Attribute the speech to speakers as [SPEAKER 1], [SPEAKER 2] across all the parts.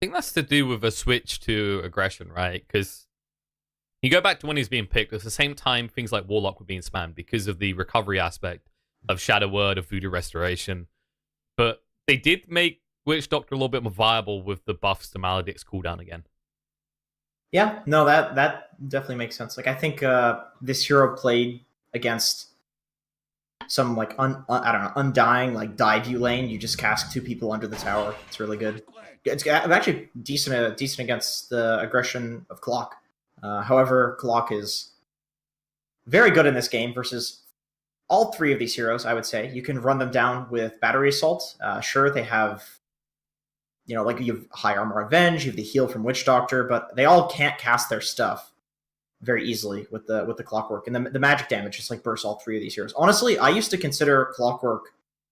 [SPEAKER 1] think that's to do with a switch to aggression, right? Because you go back to when he was being picked, at the same time things like Warlock were being spammed because of the recovery aspect of Shadow Word, of Voodoo Restoration. But they did make Witch Doctor a little bit more viable with the buffs to Maledict's cooldown again.
[SPEAKER 2] Yeah, no, that definitely makes sense. Like, I think this hero played against some like I don't know, undying like dive you lane. You just cast 2 people under the tower. It's really good. It's actually decent against the aggression of Clock. However, Clock is very good in this game versus all 3 of these heroes. I would say you can run them down with Battery Assault. Sure, they have, you know, like you have High Armor Revenge, you have the heal from Witch Doctor, but they all can't cast their stuff very easily with the Clockwork. And the magic damage just like bursts all 3 of these heroes. Honestly, I used to consider Clockwork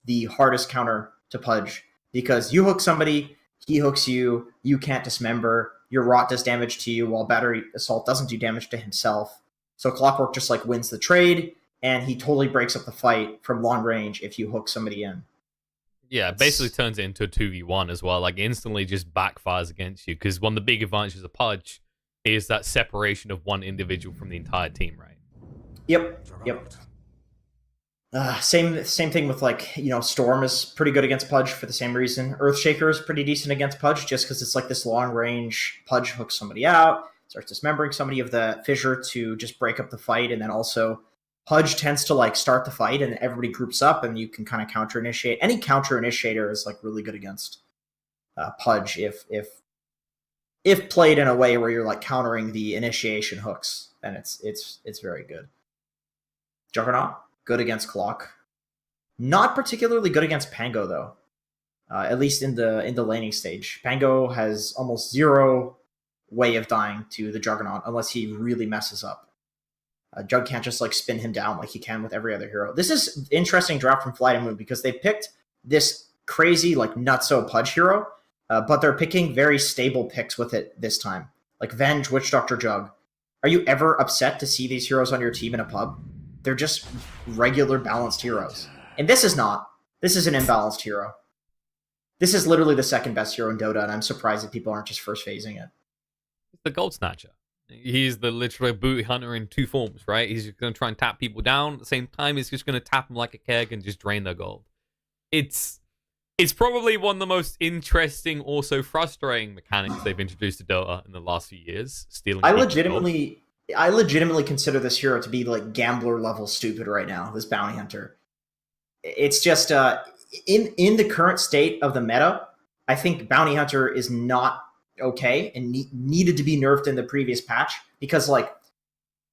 [SPEAKER 2] the hardest counter to Pudge, because you hook somebody, he hooks you, you can't dismember, your Rot does damage to you, while Battery Assault doesn't do damage to himself. So Clockwork just like wins the trade, and he totally breaks up the fight from long range if you hook somebody in.
[SPEAKER 1] Yeah, it basically turns it into a 2v1 as well. Like, instantly just backfires against you, because one of the big advantages of Pudge is that separation of one individual from the entire team, right?
[SPEAKER 2] Yep. Same thing with, like, you know, Storm is pretty good against Pudge for the same reason. Earthshaker is pretty decent against Pudge just because it's like this long range. Pudge hooks somebody out, starts dismembering somebody, of the Fissure to just break up the fight, and then also Pudge tends to like start the fight and everybody groups up and you can kind of counter initiate. Any counter initiator is like really good against Pudge if played in a way where you're like countering the initiation hooks, then it's very good. Juggernaut, good against Clock. Not particularly good against Pango though. At least in the laning stage. Pango has almost 0 way of dying to the Juggernaut unless he really messes up. Jug can't just like spin him down like he can with every other hero. This is interesting draft from FlyToMoon because they picked this crazy like nutso Pudge hero, but they're picking very stable picks with it this time. Like Venge, Witch Doctor, Jug. Are you ever upset to see these heroes on your team in a pub? They're just regular balanced heroes. And this is not. This is an imbalanced hero. This is literally the second best hero in Dota, and I'm surprised that people aren't just first phasing it.
[SPEAKER 1] It's the Gold Snatcher. He's the literal booty hunter in 2 forms, right? He's just going to try and tap people down. At the same time, he's just going to tap them like a keg and just drain their gold. It's probably one of the most interesting, also frustrating mechanics they've introduced to Dota in the last few years. Stealing.
[SPEAKER 2] I legitimately consider this hero to be like gambler level stupid right now. This bounty hunter. It's just in the current state of the meta, I think bounty hunter is not okay and needed to be nerfed in the previous patch, because like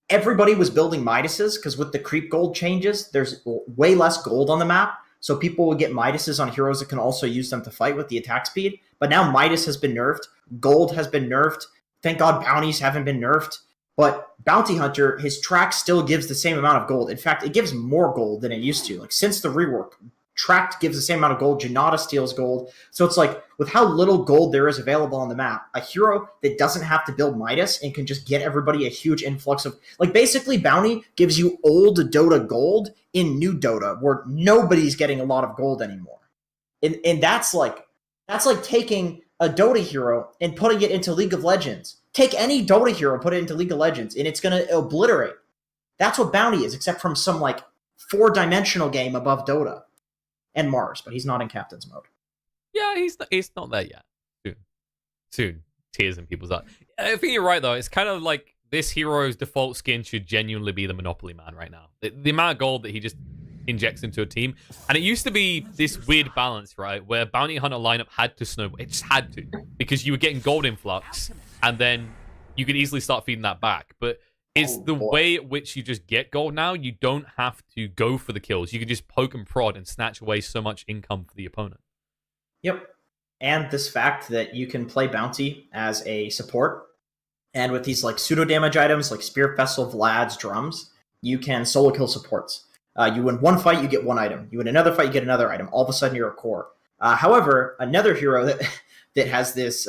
[SPEAKER 2] everybody was building Midases, because with the creep gold changes there's way less gold on the map, so people would get Midases on heroes that can also use them to fight with the attack speed. But now Midas has been nerfed, gold has been nerfed, thank god bounties haven't been nerfed, but bounty hunter, his track still gives the same amount of gold. In fact, it gives more gold than it used to. Like since the rework, Tracked gives the same amount of gold, Janata steals gold. So it's like, with how little gold there is available on the map, a hero that doesn't have to build Midas and can just get everybody a huge influx of... Like, basically, Bounty gives you old Dota gold in new Dota, where nobody's getting a lot of gold anymore. And that's like taking a Dota hero and putting it into League of Legends. Take any Dota hero, put it into League of Legends, and it's going to obliterate. That's what Bounty is, except from some, like, 4-dimensional game above Dota. And Mars, but he's not in Captain's mode.
[SPEAKER 1] Yeah, he's not there yet. Soon. Tears in people's eyes. I think you're right, though. It's kind of like this hero's default skin should genuinely be the Monopoly Man right now. The amount of gold that he just injects into a team. And it used to be this weird balance, right, where Bounty Hunter lineup had to snowball. It just had to. Because you were getting gold influx, and then you could easily start feeding that back. But it's the way at which you just get gold now. You don't have to go for the kills. You can just poke and prod and snatch away so much income for the opponent.
[SPEAKER 2] Yep. And this fact that you can play Bounty as a support, and with these like pseudo damage items like Spirit Vessel, Vlad's, Drums, you can solo kill supports. You win one fight, you get one item. You win another fight, you get another item. All of a sudden, you're a core. However, another hero that has this...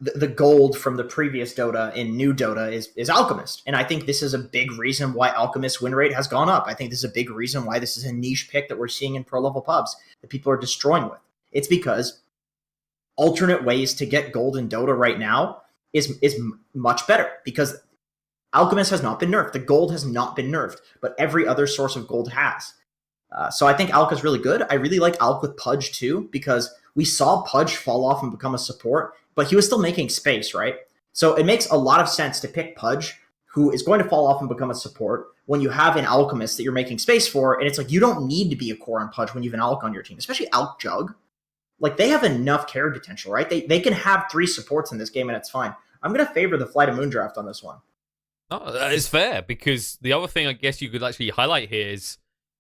[SPEAKER 2] the gold from the previous Dota in new Dota is Alchemist. And I think this is a big reason why Alchemist's win rate has gone up. I think this is a big reason why this is a niche pick that we're seeing in pro-level pubs that people are destroying with. It's because alternate ways to get gold in Dota right now is much better, because Alchemist has not been nerfed. The gold has not been nerfed, but every other source of gold has. So I think Alk is really good. I really like Alk with Pudge too, because we saw Pudge fall off and become a support, but he was still making space, right? So it makes a lot of sense to pick Pudge, who is going to fall off and become a support, when you have an Alchemist that you're making space for, and it's like, you don't need to be a core on Pudge when you have an Alk on your team, especially Alk Jug. Like, they have enough carry potential, right? They can have 3 supports in this game, and it's fine. I'm going to favor the FlyToMoon draft on this one.
[SPEAKER 1] No, that is fair, because the other thing I guess you could actually highlight here is,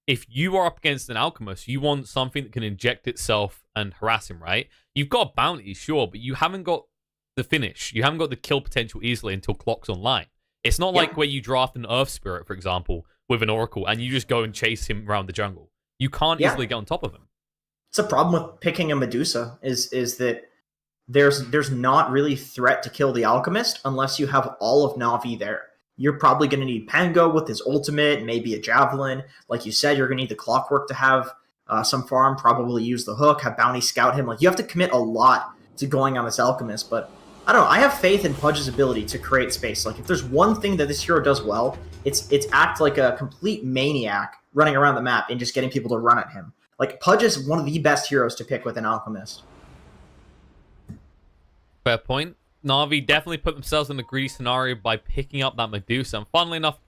[SPEAKER 1] if you are up against an Alchemist, you want something that can inject itself and harass him, right? You've got bounty, sure, but you haven't got the finish. You haven't got the kill potential easily until Clock's online. It's not like where you draft an Earth Spirit, for example, with an Oracle, and you just go and chase him around the jungle. You can't easily get on top of him.
[SPEAKER 2] It's a problem with picking a Medusa, is that there's not really threat to kill the Alchemist unless you have all of Na'Vi there. You're probably going to need Pango with his ultimate, maybe a Javelin. Like you said, you're going to need the Clockwork to have some farm, probably use the hook, have Bounty scout him. Like, you have to commit a lot to going on this Alchemist, but I don't know. I have faith in Pudge's ability to create space. Like, if there's one thing that this hero does well, it's act like a complete maniac running around the map and just getting people to run at him. Like, Pudge is one of the best heroes to pick with an Alchemist.
[SPEAKER 1] Fair point. Na'Vi definitely put themselves in a greedy scenario by picking up that Medusa. And funnily enough,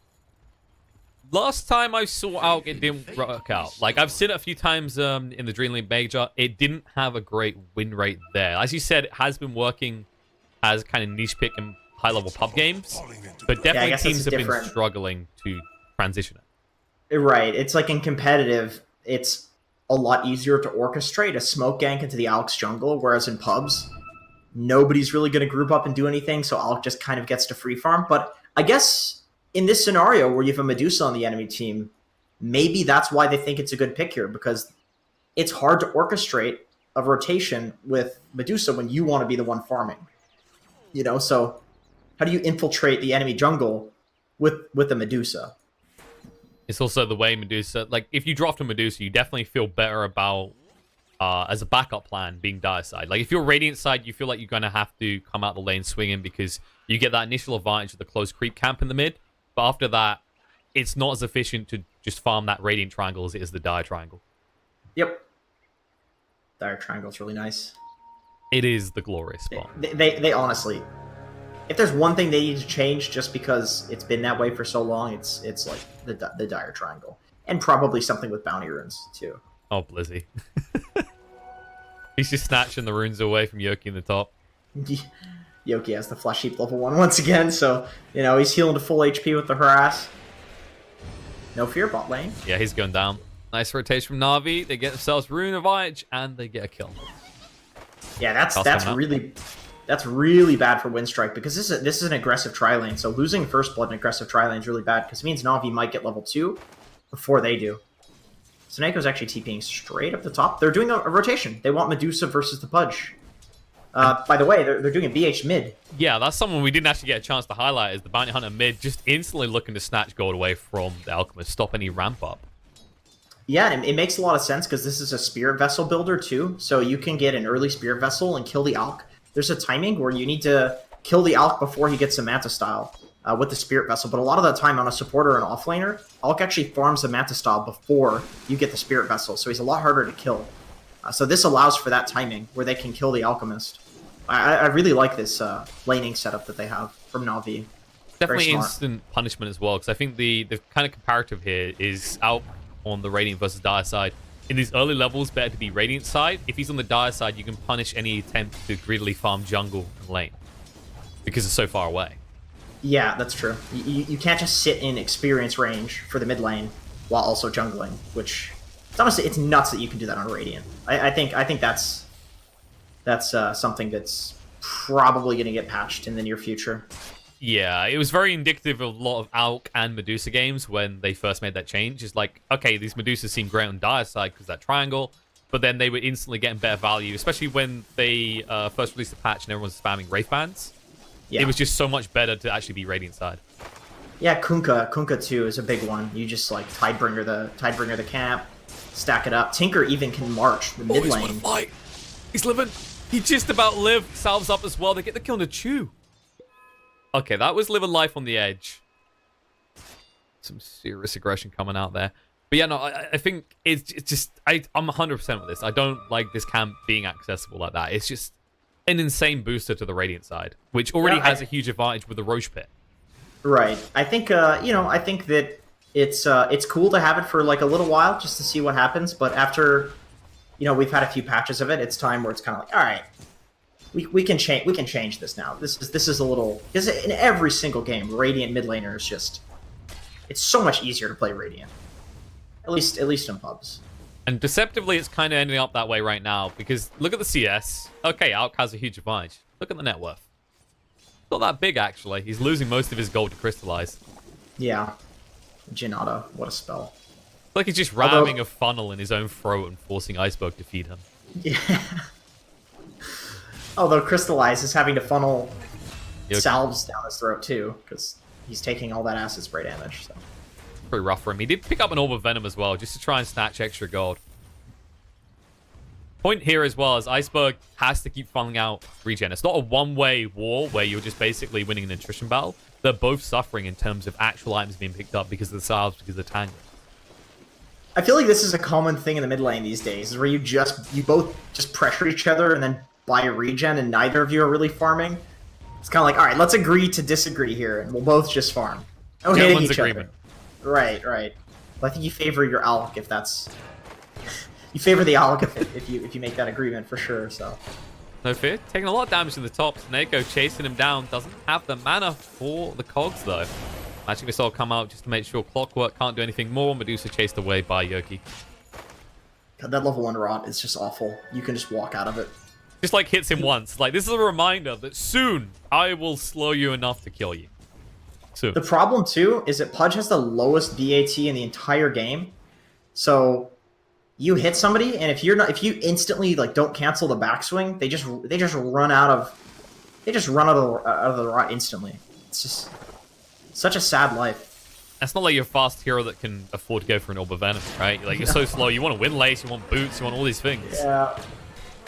[SPEAKER 1] last time I saw Alk, it didn't work out. Like, I've seen it a few times in the Dream League Major. It didn't have a great win rate there. As you said, it has been working as kind of niche pick in high-level pub games. But definitely teams have been struggling to transition it.
[SPEAKER 2] Right. It's like in competitive, it's a lot easier to orchestrate a smoke gank into the Alk's jungle, whereas in pubs, nobody's really going to group up and do anything, so Alk just kind of gets to free farm. But I guess in this scenario where you have a Medusa on the enemy team, maybe that's why they think it's a good pick here, because it's hard to orchestrate a rotation with Medusa when you want to be the one farming. You know, so how do you infiltrate the enemy jungle with a Medusa?
[SPEAKER 1] It's also the way Medusa, like, if you draft a Medusa, you definitely feel better about as a backup plan being Dire side. Like, if you're Radiant side, you feel like you're going to have to come out the lane swinging because you get that initial advantage of the close creep camp in the mid. But after that, it's not as efficient to just farm that Radiant triangle as it is the Dire triangle.
[SPEAKER 2] Yep. Dire triangle's really nice.
[SPEAKER 1] It is the glorious spot.
[SPEAKER 2] They honestly, if there's one thing they need to change just because it's been that way for so long, it's like the Dire triangle. And probably something with bounty runes, too.
[SPEAKER 1] Oh, Blizzy. He's just snatching the runes away from Yoki in the top.
[SPEAKER 2] Yoki has the Flesh Heap level 1 once again, so, you know, he's healing to full HP with the harass. No fear, bot lane.
[SPEAKER 1] Yeah, he's going down. Nice rotation from Na'Vi. They get themselves Rune of Edge, and they get a kill.
[SPEAKER 2] Yeah, that's really bad for Windstrike, because this is an aggressive tri-lane, so losing First Blood in aggressive tri-lane is really bad, because it means Na'Vi might get level 2 before they do. Soneko's actually TPing straight up the top. They're doing a rotation. They want Medusa versus the Pudge. By the way, they're doing a BH mid.
[SPEAKER 1] Yeah, that's someone we didn't actually get a chance to highlight, is the Bounty Hunter mid, just instantly looking to snatch gold away from the Alchemist, stop any ramp up.
[SPEAKER 2] Yeah, and it makes a lot of sense because this is a Spirit Vessel builder too, so you can get an early Spirit Vessel and kill the Alk. There's a timing where you need to kill the Alk before he gets a Manta Style with the Spirit Vessel, but a lot of the time on a supporter and offlaner, Alk actually farms the Manta Style before you get the Spirit Vessel, so he's a lot harder to kill. So this allows for that timing where they can kill the Alchemist. I really like this laning setup that they have from Na'Vi.
[SPEAKER 1] Definitely instant punishment as well, because I think the kind of comparative here is Alk on the Radiant versus Dire side. In these early levels, better to be Radiant side. If he's on the Dire side, you can punish any attempt to greedily farm jungle and lane, because it's so far away.
[SPEAKER 2] Yeah, that's true. You can't just sit in experience range for the mid lane while also jungling, which it's nuts that you can do that on Radiant. I think that's something that's probably going to get patched in the near future.
[SPEAKER 1] Yeah, it was very indicative of a lot of Alk and Medusa games when they first made that change. It's like, okay, these Medusas seem great on Dire side because that triangle, but then they were instantly getting better value, especially when they first released the patch and everyone was spamming Wraith Bands. Yeah. It was just so much better to actually be Radiant side.
[SPEAKER 2] Yeah, Kunkka too is a big one. You just like Tidebringer the camp, stack it up. Tinker even can march the mid lane.
[SPEAKER 1] Fight. He's living. He just about lived. Salves up as well. They get the kill on the Chew. Okay, that was living life on the edge. Some serious aggression coming out there. But yeah, no, I think it's just... I'm 100% with this. I don't like this camp being accessible like that. It's just an insane booster to the Radiant side, which already has a huge advantage with the Roche Pit.
[SPEAKER 2] Right. I think, I think that it's cool to have it for like a little while just to see what happens. But after, we've had a few patches of it, it's time where it's kind of like, all right, we can change this now. This is a little, because in every single game, Radiant mid laner is just, it's so much easier to play Radiant. At least in pubs.
[SPEAKER 1] And deceptively, it's kind of ending up that way right now, because look at the CS. Okay, Alk has a huge advantage. Look at the net worth. Not that big, actually. He's losing most of his gold to crystallize.
[SPEAKER 2] Yeah. Janata, what a spell.
[SPEAKER 1] It's like he's just ramming a funnel in his own throat and forcing Iceberg to feed him.
[SPEAKER 2] Yeah. Although Crystallize is having to funnel salves down his throat, too, because he's taking all that acid spray damage, so...
[SPEAKER 1] Pretty rough for him. He did pick up an Orb of Venom as well, just to try and snatch extra gold. Point here as well is Iceberg has to keep funneling out regen. It's not a one-way war where you're just basically winning an attrition battle. They're both suffering in terms of actual items being picked up because of the salves, because of the tangle.
[SPEAKER 2] I feel like this is a common thing in the mid lane these days, is where you both just pressure each other and then buy a regen, and neither of you are really farming. It's kind of like, all right, let's agree to disagree here, and we'll both just farm. Oh, hitting each other. Right. Well, I think you favor your Alk if that's... You favor the Alk if you make that agreement, for sure, so...
[SPEAKER 1] No fear. Taking a lot of damage to the top. Snako chasing him down. Doesn't have the mana for the cogs, though. Magic Missile come out just to make sure Clockwork can't do anything more. Medusa chased away by Yoki.
[SPEAKER 2] God, that level 1 rot is just awful. You can just walk out of it.
[SPEAKER 1] Just, like, hits him once. Like, this is a reminder that soon I will slow you enough to kill you. Soon.
[SPEAKER 2] The problem, too, is that Pudge has the lowest BAT in the entire game. So... You hit somebody, and if you instantly like don't cancel the backswing, they just run out of the rot instantly. It's just such a sad life.
[SPEAKER 1] It's not like you're a fast hero that can afford to go for an Orb of Venom, right? Like, you're so slow. You want to win lace, you want boots, you want all these things.
[SPEAKER 2] Yeah.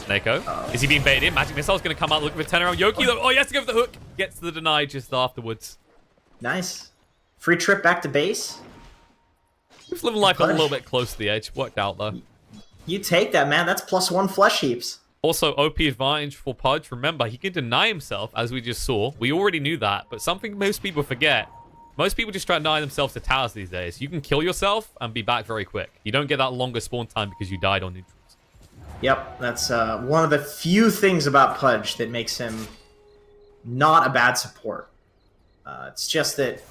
[SPEAKER 1] Neko, is he being baited in? Magic Missile's going to come out looking for 10 around Yoki. He has to go for the hook. Gets the deny just afterwards.
[SPEAKER 2] Nice. Free trip back to base.
[SPEAKER 1] Just living life a little bit close to the edge. Worked out, though.
[SPEAKER 2] You take that, man. That's +1 flesh heaps.
[SPEAKER 1] Also, OP advantage for Pudge. Remember, he can deny himself, as we just saw. We already knew that, but something most people forget. Most people just try to deny themselves to towers these days. You can kill yourself and be back very quick. You don't get that longer spawn time because you died on neutrals.
[SPEAKER 2] Yep, that's one of the few things about Pudge that makes him not a bad support. It's just that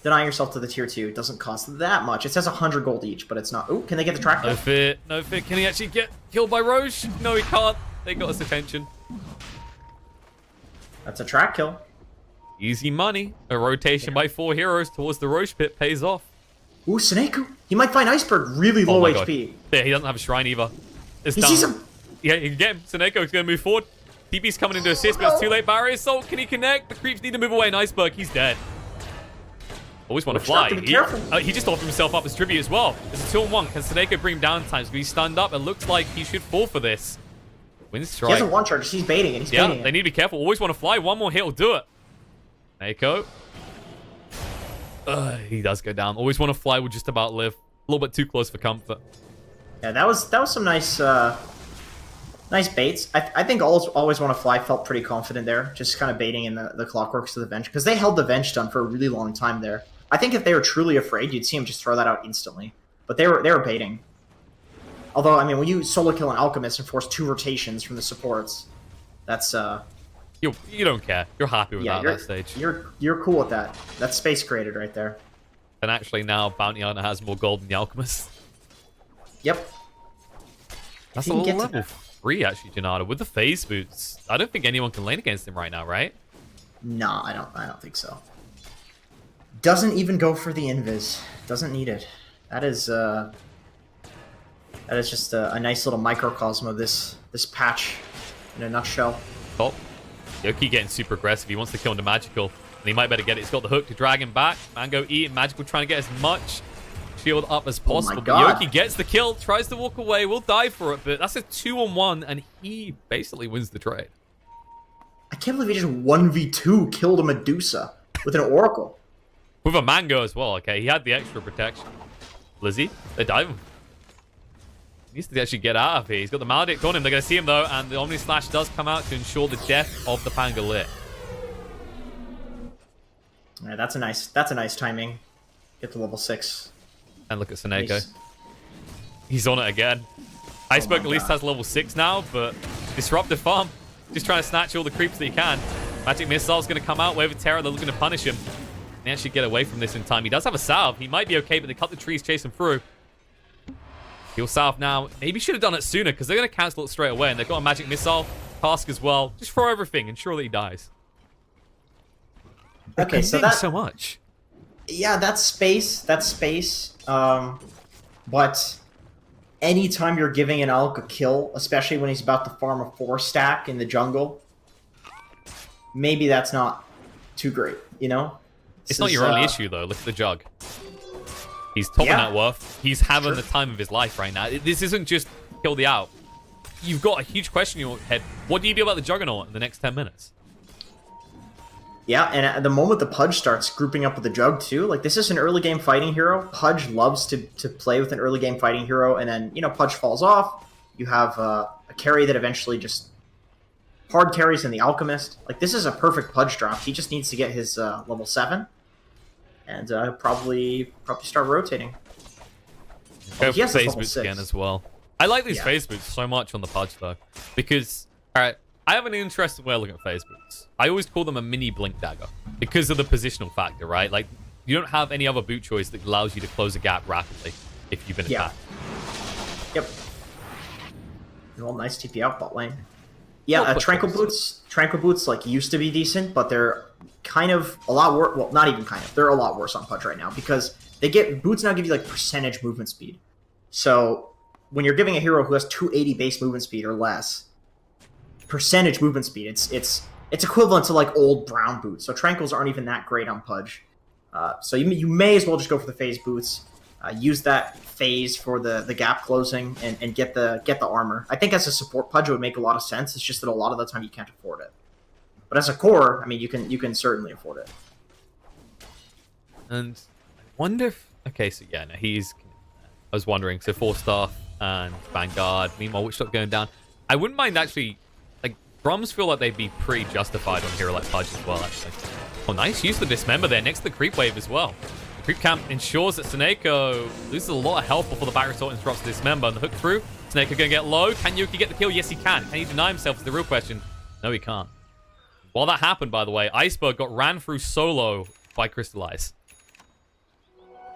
[SPEAKER 2] denying yourself to the tier 2 doesn't cost that much. It says 100 gold each, but it's not... Ooh, can they get the track?
[SPEAKER 1] No fit. No fit. Can he actually get killed by Roche? No, he can't. They got his attention.
[SPEAKER 2] That's a track kill.
[SPEAKER 1] Easy money. A rotation by 4 heroes towards the Roche pit pays off.
[SPEAKER 2] Ooh, Sneko. He might find Iceberg really low HP.
[SPEAKER 1] Yeah, he doesn't have a shrine either. He
[SPEAKER 2] sees him.
[SPEAKER 1] Yeah, he can get him. Snakeo's going to move forward. TP's coming into assist, but it's too late. Barrier Assault. Can he connect? The creeps need to move away, and Iceberg, he's dead. Always want to fly. He just offered himself up as tribute as well. There's a 2-on-1. Can Sneko bring him down in time? He's going to be stunned up. It looks like he should fall for this. Wins strike.
[SPEAKER 2] He has a 1-charge. He's baiting it.
[SPEAKER 1] Yeah, they need to be careful. Always want to fly. One more hit will do it. Sneko. He does go down. Always want to fly. Will just about live. A little bit too close for comfort.
[SPEAKER 2] Yeah, that was some nice nice baits. I think always want to fly felt pretty confident there. Just kind of baiting in the Clockworks to the bench. Because they held the bench stun for a really long time there. I think if they were truly afraid, you'd see him just throw that out instantly. But they were baiting. Although, I mean, when you solo kill an Alchemist and force 2 rotations from the supports, that's...
[SPEAKER 1] You don't care. You're happy with that at that stage.
[SPEAKER 2] You're cool with that. That's space created right there.
[SPEAKER 1] And actually now, Bounty Hunter has more gold than the Alchemist.
[SPEAKER 2] Yep.
[SPEAKER 1] That's a level 3, actually, Janata. With the phase boots, I don't think anyone can lane against him right now, right?
[SPEAKER 2] No, I don't think so. Doesn't even go for the invis. Doesn't need it. That is just a nice little microcosm of this patch in a nutshell.
[SPEAKER 1] Oh, Yoki getting super aggressive. He wants to kill into Magical, and he might better get it. He's got the hook to drag him back. Mango eating Magical, trying to get as much shield up as possible. But Yoki gets the kill, tries to walk away, will die for it, but that's a 2-on-1, and he basically wins the trade.
[SPEAKER 2] I can't believe he just 1v2 killed a Medusa with an Oracle.
[SPEAKER 1] With a Mango as well, okay? He had the extra protection. Lizzie, they dive him. He needs to actually get out of here. He's got the Maledict on him. They're going to see him, though, and the Omni Slash does come out to ensure the death of the Pangolier.
[SPEAKER 2] Yeah, that's a nice timing. Get to level 6.
[SPEAKER 1] And look at Seneko. He's on it again. Iceberg at least has level 6 now, but Disruptive Farm. Just trying to snatch all the creeps that he can. Magic Missile's going to come out. Wave of Terror, they're looking to punish him. They actually get away from this in time. He does have a salve. He might be okay, but they cut the trees, chase him through. He'll salve now. Maybe should have done it sooner, because they're going to cancel it straight away, and they've got a Magic Missile task as well. Just throw everything, ensure that he dies.
[SPEAKER 2] Okay, so that's
[SPEAKER 1] so much.
[SPEAKER 2] Yeah, that's space. But anytime you're giving an Alk a kill, especially when he's about to farm a 4-stack in the jungle, maybe that's not too great, you know?
[SPEAKER 1] It's not your only issue, though. Look at the Jug. He's top of net worth. He's having the time of his life right now. This isn't just kill the Alk. You've got a huge question in your head. What do you do about the Juggernaut in the next 10 minutes?
[SPEAKER 2] Yeah, and at the moment the Pudge starts grouping up with the Jug too, like this is an early game fighting hero. Pudge loves to play with an early game fighting hero, and then, you know, Pudge falls off. You have a carry that eventually just hard carries in the Alchemist. Like, this is a perfect Pudge draft. He just needs to get his level 7, and probably start rotating.
[SPEAKER 1] Go for phase boots again as well. I like these phase boots so much on the Pudge though, because alright, I have an interesting way of looking at phase boots. I always call them a mini blink dagger because of the positional factor, right? Like, you don't have any other boot choice that allows you to close a gap rapidly if you've been attacked.
[SPEAKER 2] Yep. Well, nice TP out bot lane. Yeah, Tranquil Boots like used to be decent, but they're kind of a lot worse. Well, not even kind of. They're a lot worse on Pudge right now because boots now give you like percentage movement speed. So when you're giving a hero who has 280 base movement speed or less, percentage movement speed, it's equivalent to like old brown boots. So Tranquils aren't even that great on Pudge. So you may as well just go for the phase boots. Use that phase for the gap closing and get the armor. I think as a support Pudge it would make a lot of sense. It's just that a lot of the time you can't afford it. But as a core, I mean, you can certainly afford it.
[SPEAKER 1] And I wonder if so yeah, no, he's. I was wondering, so 4-star and Vanguard. Meanwhile, Witchlock going down. I wouldn't mind actually. Like, Drums feel like they'd be pretty justified on a hero like Pudge as well. Actually, oh, nice use of Dismember there next to the creep wave as well. Creep camp ensures that Seneko loses a lot of health before the back resort interrupts the Dismember. And the hook through. Seneko gonna get low. Can Yuki get the kill? Yes, he can. Can he deny himself is the real question. No, he can't. While that happened, by the way, Iceberg got ran through solo by Crystallize.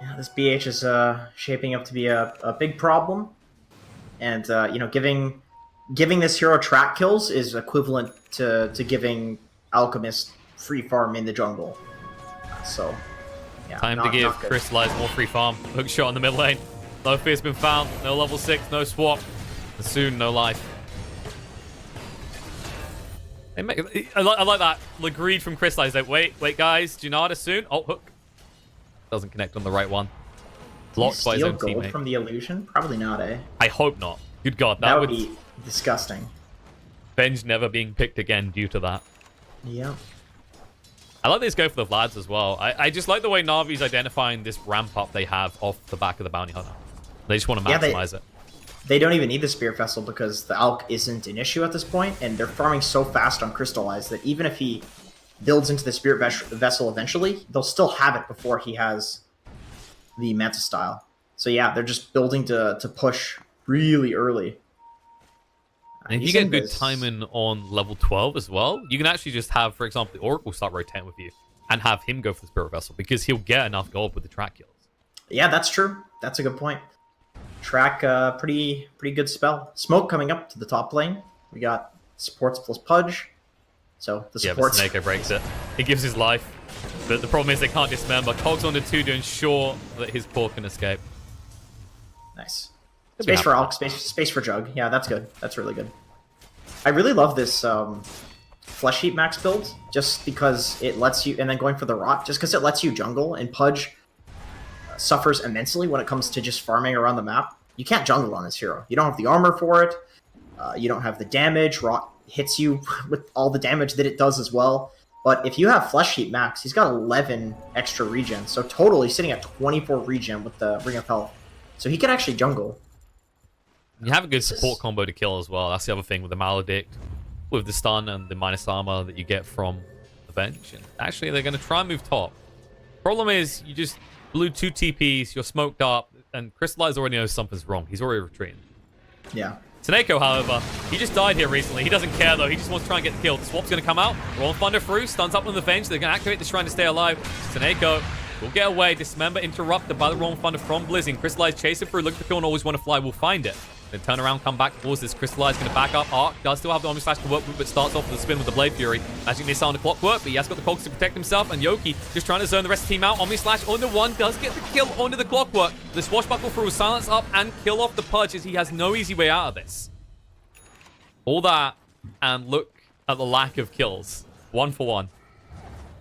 [SPEAKER 2] Yeah, this BH is shaping up to be a big problem. And, you know, giving this hero track kills is equivalent to giving Alchemist free farm in the jungle. So... yeah,
[SPEAKER 1] time to give Crystallize more free farm. Hook shot in the mid lane. No fear's been found. No level 6. No swap. And soon, no life. I like that. Agreed from Crystallize. Like, wait, guys. Do you know how to soon? Oh, hook. Doesn't connect on the right one. Blocked by his own teammate.
[SPEAKER 2] From the illusion? Probably not, eh?
[SPEAKER 1] I hope not. Good God.
[SPEAKER 2] That would be disgusting.
[SPEAKER 1] Venge never being picked again due to that.
[SPEAKER 2] Yeah.
[SPEAKER 1] I like this go for the Vlads as well. I just like the way Navi's identifying this ramp up they have off the back of the Bounty Hunter. They just want to maximize it.
[SPEAKER 2] They don't even need the Spirit Vessel because the Alk isn't an issue at this point, and they're farming so fast on Crystallize that even if he builds into the Spirit Vessel eventually, they'll still have it before he has the Meta style. So yeah, they're just building to push really early.
[SPEAKER 1] And if you get good timing on level 12 as well, you can actually just have, for example, the Oracle start rotating with you and have him go for the Spirit Vessel because he'll get enough gold with the track kills.
[SPEAKER 2] Yeah, that's true. That's a good point. Track, pretty good spell. Smoke coming up to the top lane. We got supports plus Pudge. So the supports...
[SPEAKER 1] Yeah, but Seneko breaks it. He gives his life. But the problem is they can't dismember. Cogs on the 2 to ensure that his core can escape.
[SPEAKER 2] Nice. Space for Alk, space for Jug. Yeah, that's good. That's really good. I really love this Flesh Heap max build, just because it lets you, and then going for the Rot, just because it lets you jungle, and Pudge suffers immensely when it comes to just farming around the map. You can't jungle on this hero. You don't have the armor for it. You don't have the damage. Rot hits you with all the damage that it does as well. But if you have Flesh Heap max, he's got 11 extra regen. So total, he's sitting at 24 regen with the Ring of Health. So he can actually jungle.
[SPEAKER 1] You have a good support combo to kill as well. That's the other thing with the Maledict, with the stun and the minus armor that you get from the bench. And actually, they're going to try and move top. Problem is, you just blew 2 TPs, you're smoked up, and Crystallize already knows something's wrong. He's already retreating.
[SPEAKER 2] Yeah.
[SPEAKER 1] Taneko, however, he just died here recently. He doesn't care, though. He just wants to try and get the kill. The swap's going to come out. Rolling Thunder through. Stuns up on the Venge. They're going to activate the Shrine to stay alive. Taneko will get away. Dismember interrupted by the Rolling Thunder from Blizzing. Crystallize chase it through. Look for the kill and always want to fly. Will find it. Then turn around, come back towards this. Crystallize going to back up. Arc does still have the Omni Slash to work with, but starts off with a spin with the Blade Fury. Magic Missile on the Clockwork, but he has got the Cogs to protect himself. And Yoki just trying to zone the rest of the team out. Omni Slash on the one does get the kill onto the Clockwork. The Swashbuckle through, silence up, and kill off the Pudge as he has no easy way out of this. All that, and look at the lack of kills. 1 for 1.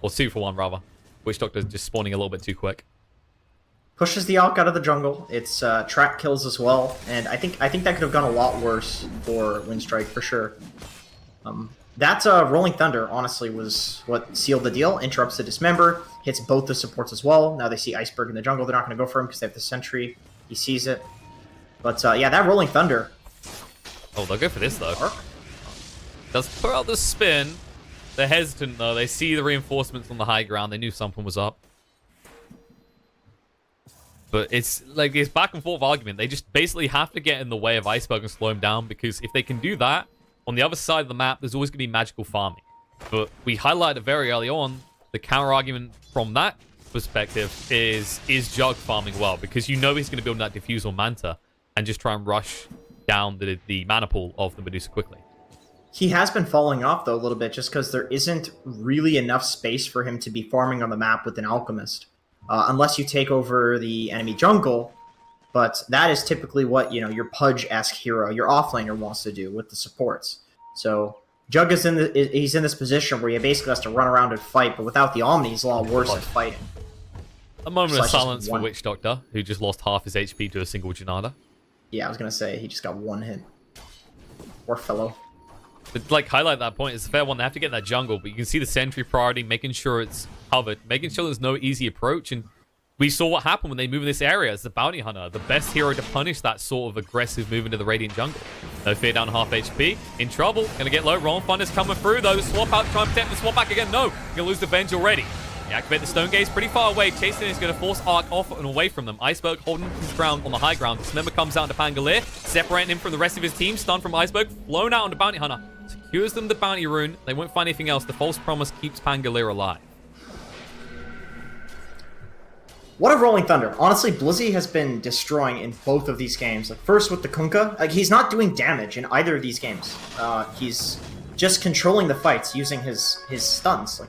[SPEAKER 1] Or 2 for 1, rather. Witch Doctor just spawning a little bit too quick.
[SPEAKER 2] Pushes the Alk out of the jungle. It's track kills as well, and I think that could have gone a lot worse for Windstrike for sure. That Rolling Thunder honestly was what sealed the deal. Interrupts the Dismember, hits both the supports as well. Now they see Iceberg in the jungle. They're not going to go for him because they have the Sentry. He sees it, but yeah, that Rolling Thunder.
[SPEAKER 1] Oh, they'll go for this though. Arc does put out the spin. They're hesitant though. They see the reinforcements on the high ground. They knew something was up. But it's like this back and forth argument. They just basically have to get in the way of Iceberg and slow him down, because if they can do that, on the other side of the map, there's always going to be magical farming. But we highlighted very early on, the counter argument from that perspective is Jug farming well, because you know he's going to build that Diffuse or Manta and just try and rush down the mana pool of the Medusa quickly.
[SPEAKER 2] He has been falling off though a little bit, just because there isn't really enough space for him to be farming on the map with an Alchemist. Unless you take over the enemy jungle, but that is typically what, your Pudge-esque hero, your offlaner wants to do with the supports. So Jug is he's in this position where he basically has to run around and fight, but without the Omni, he's a lot worse at fighting.
[SPEAKER 1] A moment of silence for Witch Doctor, who just lost half his HP to a single Janada.
[SPEAKER 2] Yeah, I was gonna say he just got one hit. Poor fellow.
[SPEAKER 1] But highlight that point, it's a fair one. They have to get that jungle, but you can see the Sentry priority, making sure it's covered, making sure there's no easy approach. And we saw what happened when they move in this area as the Bounty Hunter, the best hero to punish that sort of aggressive move into the Radiant jungle. No fear, down half HP. In trouble. Gonna get low. Rolling Thunder's coming through, though. Swap out, try and protect the swap back again. No. Gonna lose the Venge already. They activate the Stone Gaze pretty far away. Chasing is going to force Arc off and away from them. Iceberg holding his ground on the high ground. Dismember comes out into Pangolier, separating him from the rest of his team. Stun from Iceberg, flown out on the Bounty Hunter. Secures them the Bounty Rune. They won't find anything else. The False Promise keeps Pangolier alive.
[SPEAKER 2] What a Rolling Thunder. Honestly, Blizzy has been destroying in both of these games. First with the Kunkka. He's not doing damage in either of these games. He's just controlling the fights using his stuns.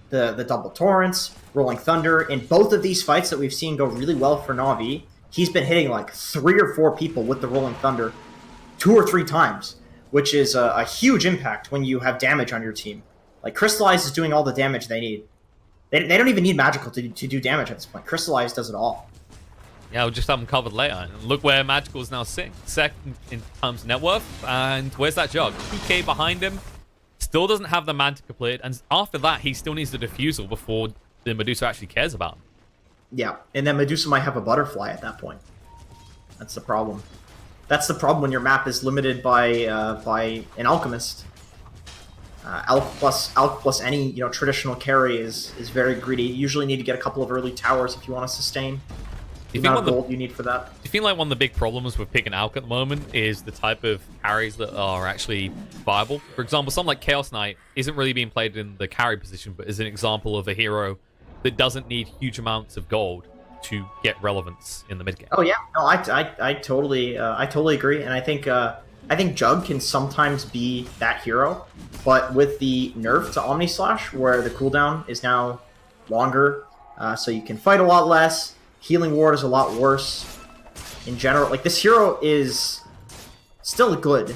[SPEAKER 2] The double torrents, Rolling Thunder. In both of these fights that we've seen go really well for NaVi, he's been hitting 3 or 4 people with the Rolling Thunder 2 or 3 times, which is a huge impact when you have damage on your team. Crystallize is doing all the damage they need. They don't even need Magical to do damage at this point. Crystallize does it all.
[SPEAKER 1] Yeah, we'll just have them covered later. And look where Magical is now sitting. Second in terms of net worth. And where's that Jug? PK behind him. Still doesn't have the Manta completed, and after that, he still needs the Diffusal before the Medusa actually cares about him. Yeah,
[SPEAKER 2] and then Medusa might have a Butterfly at that point. That's the problem. That's the problem when your map is limited by an Alchemist. Alk plus any traditional carry is very greedy. You usually need to get a couple of early towers if you want to sustain. The amount of gold you need for that.
[SPEAKER 1] Do you feel like one of the big problems with picking Alk at the moment is the type of carries that are actually viable? For example, something like Chaos Knight isn't really being played in the carry position, but is an example of a hero that doesn't need huge amounts of gold to get relevance in the mid game.
[SPEAKER 2] Oh yeah, no, I totally agree, and I think Jug can sometimes be that hero, but with the nerf to Omni Slash, where the cooldown is now longer, so you can fight a lot less. Healing Ward is a lot worse in general. This hero is still good,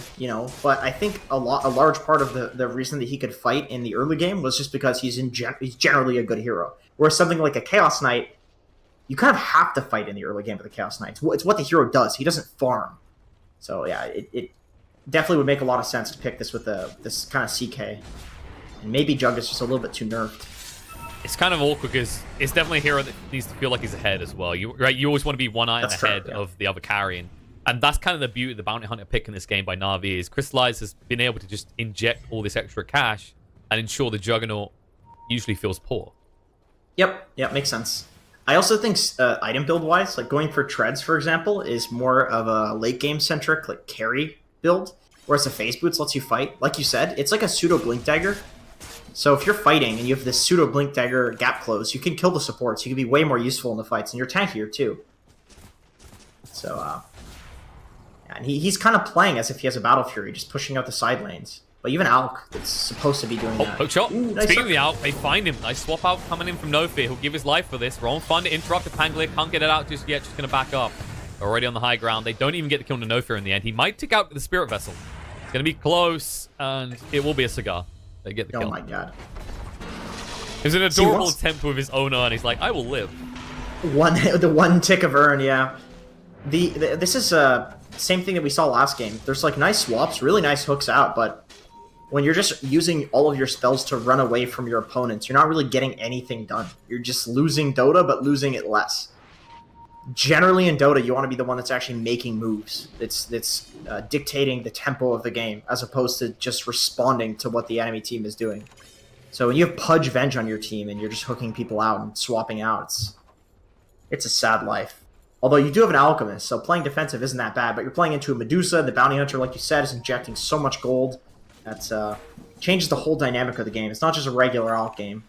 [SPEAKER 2] but I think a large part of the reason that he could fight in the early game was just because he's generally a good hero. Whereas something like a Chaos Knight, you kind of have to fight in the early game of the Chaos Knights. It's what the hero does. He doesn't farm. So yeah, it definitely would make a lot of sense to pick this with this kind of CK. And maybe Jug is just a little bit too nerfed.
[SPEAKER 1] It's kind of awkward because it's definitely a hero that needs to feel like he's ahead as well. You always want to be one item ahead of the other carry. And that's kind of the beauty of the Bounty Hunter pick in this game by NaVi is Crystallize has been able to just inject all this extra cash and ensure the Juggernaut usually feels poor.
[SPEAKER 2] Yep, makes sense. I also think item build-wise, like going for treads, for example, is more of a late-game-centric, like, carry build, whereas the Phase Boots lets you fight. Like you said, it's like a pseudo-Blink Dagger. So if you're fighting and you have this pseudo-Blink Dagger gap close, you can kill the supports. You can be way more useful in the fights, and you're tankier, too. So, and he's kind of playing as if he has a Battle Fury, just pushing out the side lanes. But even Alk, that's supposed to be doing that.
[SPEAKER 1] Hook shot.
[SPEAKER 2] Ooh, nice.
[SPEAKER 1] Speaking of the Alk, they find him. Nice swap out coming in from No Fear. He'll give his life for this. Wrong fun to interrupt the Pangolier. Can't get it out just yet. Just going to back up. Already on the high ground. They don't even get the kill to No Fear in the end. He might tick out the Spirit Vessel. It's going to be close, and it will be a cigar. They get the kill.
[SPEAKER 2] Oh my god.
[SPEAKER 1] It was an adorable attempt with his owner, and he's like, I will live.
[SPEAKER 2] The one tick of Urn, yeah. This is same thing that we saw last game. There's like nice swaps, really nice hooks out, but when you're just using all of your spells to run away from your opponents, you're not really getting anything done. You're just losing Dota, but losing it less. Generally in Dota, you want to be the one that's actually making moves. It's dictating the tempo of the game, as opposed to just responding to what the enemy team is doing. So when you have Pudge Venge on your team and you're just hooking people out and swapping out, it's a sad life. Although you do have an Alchemist, so playing defensive isn't that bad, but you're playing into a Medusa, the Bounty Hunter, like you said, is injecting so much gold. That changes the whole dynamic of the game. It's not just a regular Alk game.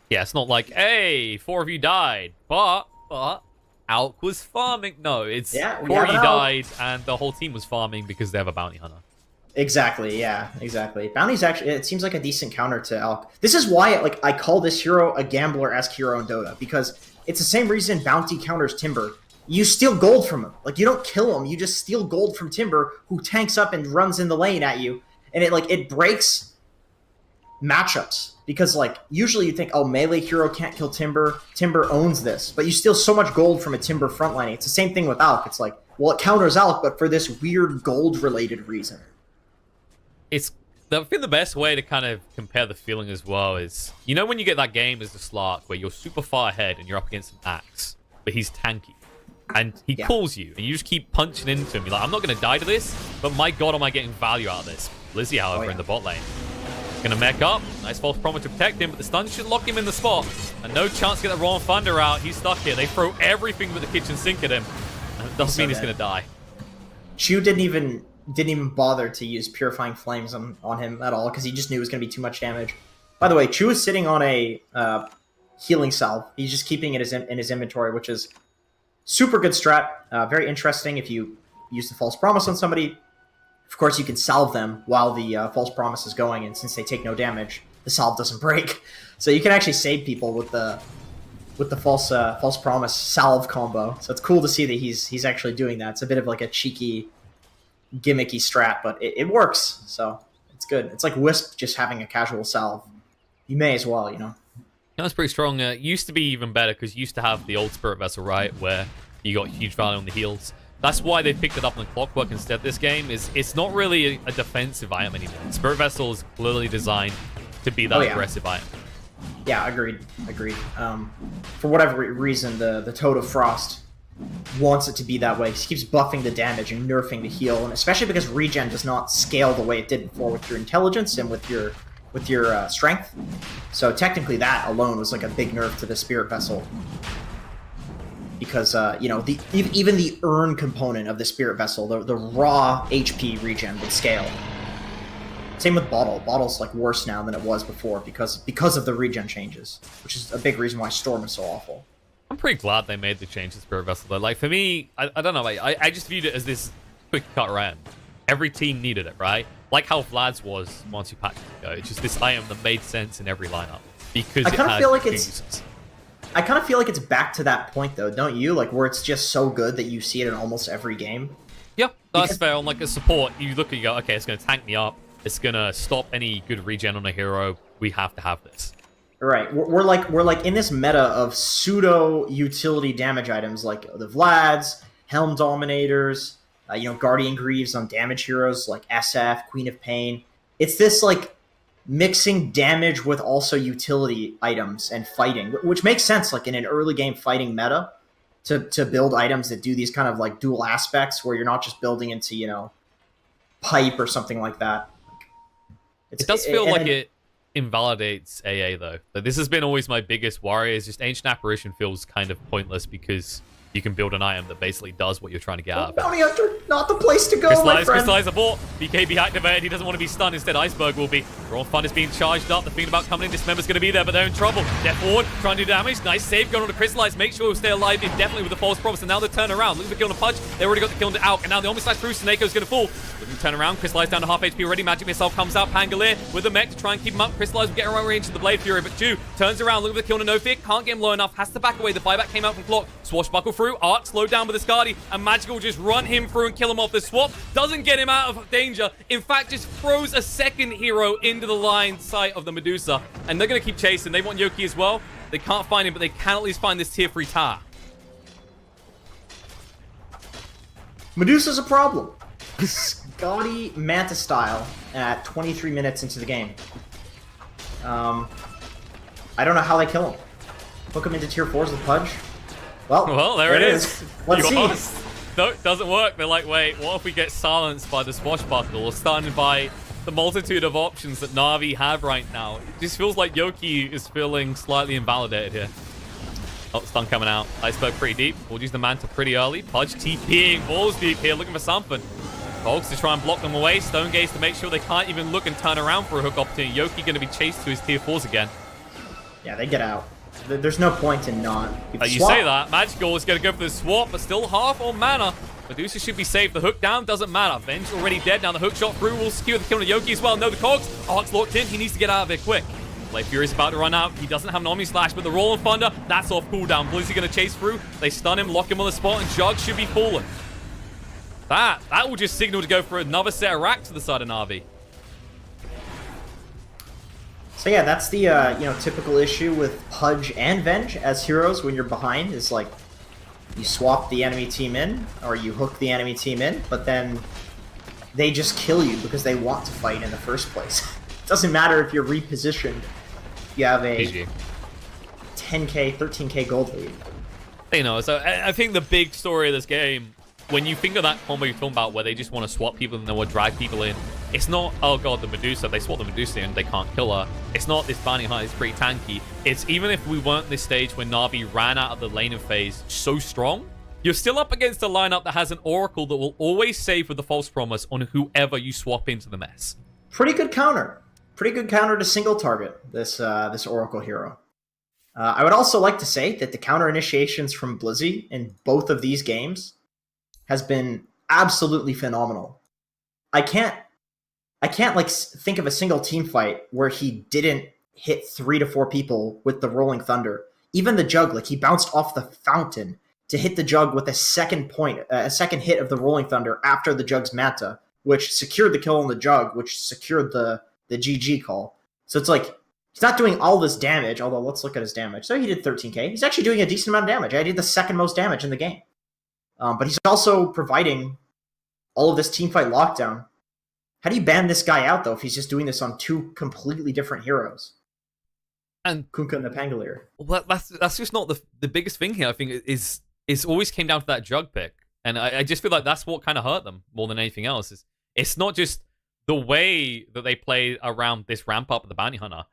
[SPEAKER 1] Yeah, it's not like, hey, 4 of you died, but Alk was farming. No, it's 4 of you died, and the whole team was farming because they have a Bounty Hunter.
[SPEAKER 2] Exactly, yeah, exactly. Bounty's actually, it seems like a decent counter to Alk. This is why I call this hero a gambler-esque hero in Dota, because it's the same reason Bounty counters Timber. You steal gold from him. Like, you don't kill him, you just steal gold from Timber, who tanks up and runs in the lane at you. And it breaks matchups. Because, like, usually you think, oh, melee hero can't kill Timber. Timber owns this. But you steal so much gold from a Timber frontlining. It's the same thing with Alk. It's like, well, it counters Alk, but for this weird gold-related reason.
[SPEAKER 1] I think the best way to kind of compare the feeling as well is, you know when you get that game as the Slark, where you're super far ahead and you're up against an Axe, but he's tanky. And he calls you, and you just keep punching into him. You're like, I'm not going to die to this, but my god, am I getting value out of this? Lizzie, however, in the bot lane. Gonna mech up. Nice false promise to protect him, but the stun should lock him in the spot. And no chance to get the Raw Thunder out. He's stuck here. They throw everything but the kitchen sink at him. And it doesn't mean he's gonna die.
[SPEAKER 2] Chu didn't even bother to use Purifying Flames on him at all, because he just knew it was going to be too much damage. By the way, Chu is sitting on a healing salve. He's just keeping it in his inventory, which is super good strat. Very interesting if you use the False Promise on somebody. Of course, you can salve them while the False Promise is going, and since they take no damage, the salve doesn't break. So you can actually save people with the False Promise salve combo. So it's cool to see that he's actually doing that. It's a bit of like a cheeky, gimmicky strat, but it works, so it's good. It's like Wisp just having a casual salve. You may as well, you know.
[SPEAKER 1] That's pretty strong. Used to be even better because you used to have the old Spirit Vessel, right, where you got huge value on the heals. That's why they picked it up on Clockwork instead this game. It's not really a defensive item anymore. Spirit Vessel is clearly designed to be that aggressive item.
[SPEAKER 2] Yeah, agreed. For whatever reason, the Toad of Frost wants it to be that way. He keeps buffing the damage and nerfing the heal, and especially because regen does not scale the way it did before with your intelligence and with your strength. So technically that alone was like a big nerf to the Spirit Vessel. Because, even the Urn component of the Spirit Vessel, the raw HP regen would scale. Same with Bottle. Bottle's like worse now than it was before because of the regen changes, which is a big reason why Storm is so awful.
[SPEAKER 1] I'm pretty glad they made the change to Spirit Vessel, though. Like, for me, I don't know, I just viewed it as this quick cut ram. Every team needed it, right? Like how Vlad's was once you patched it. It's just this item that made sense in every lineup. Because I kind of
[SPEAKER 2] feel like it's back to that point, though, don't you? Like, where it's just so good that you see it in almost every game.
[SPEAKER 1] Yeah, that's fair. On like a support, you look and you go, okay, it's going to tank me up. It's going to stop any good regen on a hero. We have to have this.
[SPEAKER 2] Right. We're like in this meta of pseudo utility damage items like the Vlads, Helm Dominators, Guardian Greaves on damage heroes like SF, Queen of Pain. It's this like mixing damage with also utility items and fighting, which makes sense like in an early game fighting meta to build items that do these kind of like dual aspects where you're not just building into, pipe or something like that.
[SPEAKER 1] It does feel like it invalidates AA though. This has been always my biggest worry. Is just Ancient Apparition feels kind of pointless because you can build an item that basically does what you're trying to get out of it.
[SPEAKER 2] Bounty Hunter, not the place to go, my friend.
[SPEAKER 1] Crystallize abort. BKB activated. He doesn't want to be stunned. Instead, Iceberg will be. Raw Fun is being charged up. The thing about coming in, Dismember's going to be there, but they're in trouble. Death Ward trying to do damage. Nice save going on to Crystallize. Make sure he'll stay alive indefinitely with the false promise. And now they turn around. Looking for kill on a Pudge. They already got the kill on the Alk. And now the Omnislash through. Suneko's going to fall. Looking to turn around. Crystallize down to half HP already. Magic Missile comes out. Pangolier with the mech to try and keep him up. Crystallize will get around range of the Blade Fury. But Ju turns around. Looking for the kill on a No Fear. Can't get him low enough. Has to back away. The buyback came out from Clock. Swashbuckle through. Arc slowed down with the Skadi. And Magical just run him through and kill him off the swap. Doesn't get him out of danger. In fact, just throws a second hero into the line sight of the Medusa. And they're going to keep chasing. They want Yoki as well. They can't find him, but they can at least find this tier 3 tower.
[SPEAKER 2] Medusa's a problem. Skadi Manta style at 23 minutes into the game. I don't know how they kill him. Hook him into tier 4s with Pudge. Well,
[SPEAKER 1] there it is.
[SPEAKER 2] Let's see.
[SPEAKER 1] No, it doesn't work. They're like, wait, what if we get silenced by the Swashbuckle or stunned by the multitude of options that Na'Vi have right now? It just feels like Yoki is feeling slightly invalidated here. Oh, stun coming out. Iceberg pretty deep. We'll use the Manta pretty early. Pudge TPing balls deep here, looking for something. Folks to try and block them away. Stone Gaze to make sure they can't even look and turn around for a hook opportunity. Yoki going to be chased to his tier 4s again.
[SPEAKER 2] Yeah, they get out. There's no point in not.
[SPEAKER 1] You say that. Magical is going to go for the swap, but still half on mana. Medusa should be safe. The hook down doesn't matter. Venge already dead. Now the hook shot through will secure the kill on Yoki as well. No, the Cogs. Arc's locked in. He needs to get out of it quick. Blade Fury's about to run out. He doesn't have an Omni Slash, but the Roll and Thunder, that's off cooldown. Blizzy going to chase through. They stun him, lock him on the spot, and Jug should be falling. That will just signal to go for another set of racks to the side of Na'Vi.
[SPEAKER 2] So yeah, that's the typical issue with Pudge and Venge as heroes when you're behind, is like you swap the enemy team in or you hook the enemy team in, but then they just kill you because they want to fight in the first place. It doesn't matter if you're repositioned. You have a
[SPEAKER 1] GG.
[SPEAKER 2] 10k, 13k gold lead.
[SPEAKER 1] So I think the big story of this game, when you think of that combo you're talking about where they just want to swap people and they want to drag people in, it's not, oh god, the Medusa, they swap the Medusa in, they can't kill her. It's not this bounty hunter, it's pretty tanky. It's even if we weren't this stage when Na'Vi ran out of the laning phase so strong, you're still up against a lineup that has an Oracle that will always save with the false promise on whoever you swap into the mess.
[SPEAKER 2] Pretty good counter. Pretty good counter to single target, this Oracle hero. I would also like to say that the counter initiations from Blizzy in both of these games has been absolutely phenomenal. I can't like think of a single team fight where he didn't hit 3 to 4 people with the Rolling Thunder. Even the Jug, like he bounced off the fountain to hit the Jug with a second hit of the Rolling Thunder after the Jug's Manta, which secured the kill on the Jug, which secured the GG call. So it's like he's not doing all this damage, although let's look at his damage. So he did 13k. He's actually doing a decent amount of damage. I did the second most damage in the game. But he's also providing all of this teamfight lockdown. How do you ban this guy out, though, if he's just doing this on 2 completely different heroes?
[SPEAKER 1] And
[SPEAKER 2] Kunkka and the Pangolier.
[SPEAKER 1] Well, that's just not the biggest thing here. I think is always came down to that Jug pick. And I just feel like that's what kind of hurt them more than anything else. It's not just the way that they play around this ramp up of the Bounty Hunter.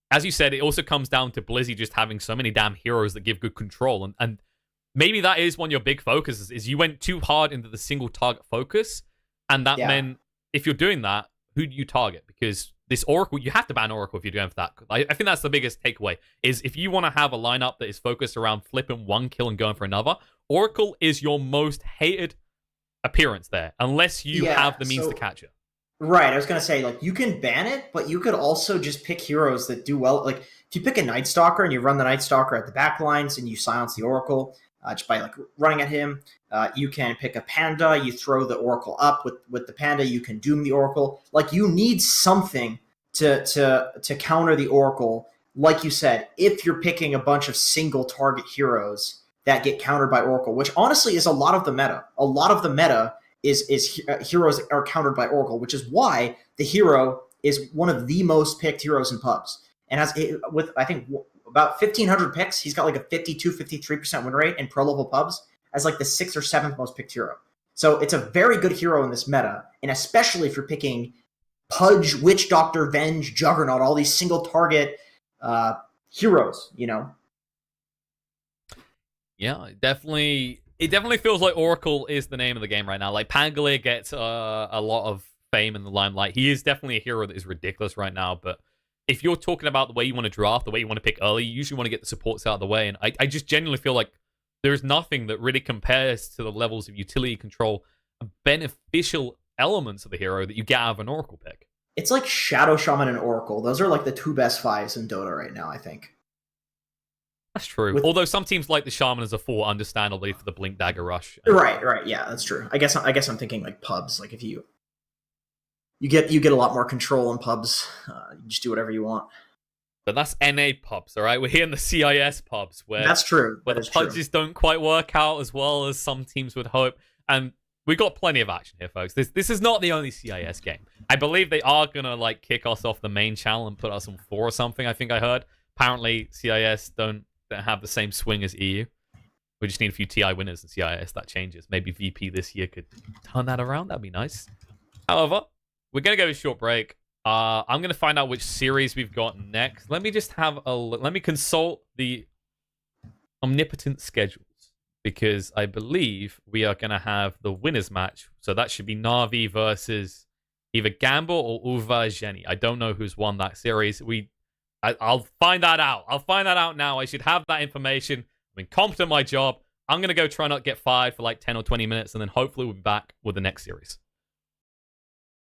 [SPEAKER 1] As you said, it also comes down to Blizzy just having so many damn heroes that give good control. And maybe that is one of your big focuses, is you went too hard into the single target focus. And that meant, if you're doing that, who do you target? Because this Oracle, you have to ban Oracle if you're going for that. I think that's the biggest takeaway, is if you want to have a lineup that is focused around flipping one kill and going for another, Oracle is your most hated appearance there, unless you have the means to catch it.
[SPEAKER 2] Right, I was going to say, like, you can ban it, but you could also just pick heroes that do well. Like, if you pick a Night Stalker and you run the Night Stalker at the back lines and you silence the Oracle just by, like, running at him, you can pick a Panda, you throw the Oracle up with the Panda, you can doom the Oracle. Like, you need something to counter the Oracle like you said, if you're picking a bunch of single target heroes that get countered by Oracle, which honestly is a lot of the meta. A lot of the meta is heroes are countered by Oracle, which is why the hero is one of the most picked heroes in pubs. And has with I think about 1,500 picks, he's got like a 52-53% win rate in pro level pubs as like the 6th or 7th most picked hero. So it's a very good hero in this meta, and especially if you're picking Pudge, Witch Doctor, Venge, Juggernaut, all these single target heroes, you know.
[SPEAKER 1] Yeah, it definitely feels like Oracle is the name of the game right now. Like Pangolier gets a lot of fame in the limelight. He is definitely a hero that is ridiculous right now, but if you're talking about the way you want to draft, the way you want to pick early, you usually want to get the supports out of the way. And I just genuinely feel like there's nothing that really compares to the levels of utility control and beneficial elements of the hero that you get out of an Oracle pick.
[SPEAKER 2] It's like Shadow Shaman and Oracle. Those are like the 2 best 5s in Dota right now, I think.
[SPEAKER 1] That's true. Although some teams like the Shaman as a 4, understandably, for the Blink Dagger Rush.
[SPEAKER 2] Right. Yeah, that's true. I guess I'm thinking like pubs. Like if you get a lot more control in pubs. You just do whatever you want.
[SPEAKER 1] But that's NA pubs, all right? We're here in the CIS pubs, where
[SPEAKER 2] that's true.
[SPEAKER 1] Where the pudges don't quite work out as well as some teams would hope, and we got plenty of action here, folks. This is not the only CIS game. I believe they are gonna like kick us off the main channel and put us on 4 or something. I think I heard. Apparently, CIS don't have the same swing as EU. We just need a few TI winners in CIS. That changes. Maybe VP this year could turn that around. That'd be nice. However, we're gonna go to a short break. I'm gonna find out which series we've got next. Let me just have a look. Let me consult the omnipotent schedules, because I believe we are gonna have the winners match. So that should be NaVi versus either Gamble or Uva Jenny. I don't know who's won that series. I'll find that out. I'll find that out now. I should have that information. I'm incompetent at my job. I'm gonna go try not get fired for like 10 or 20 minutes, and then hopefully we'll be back with the next series.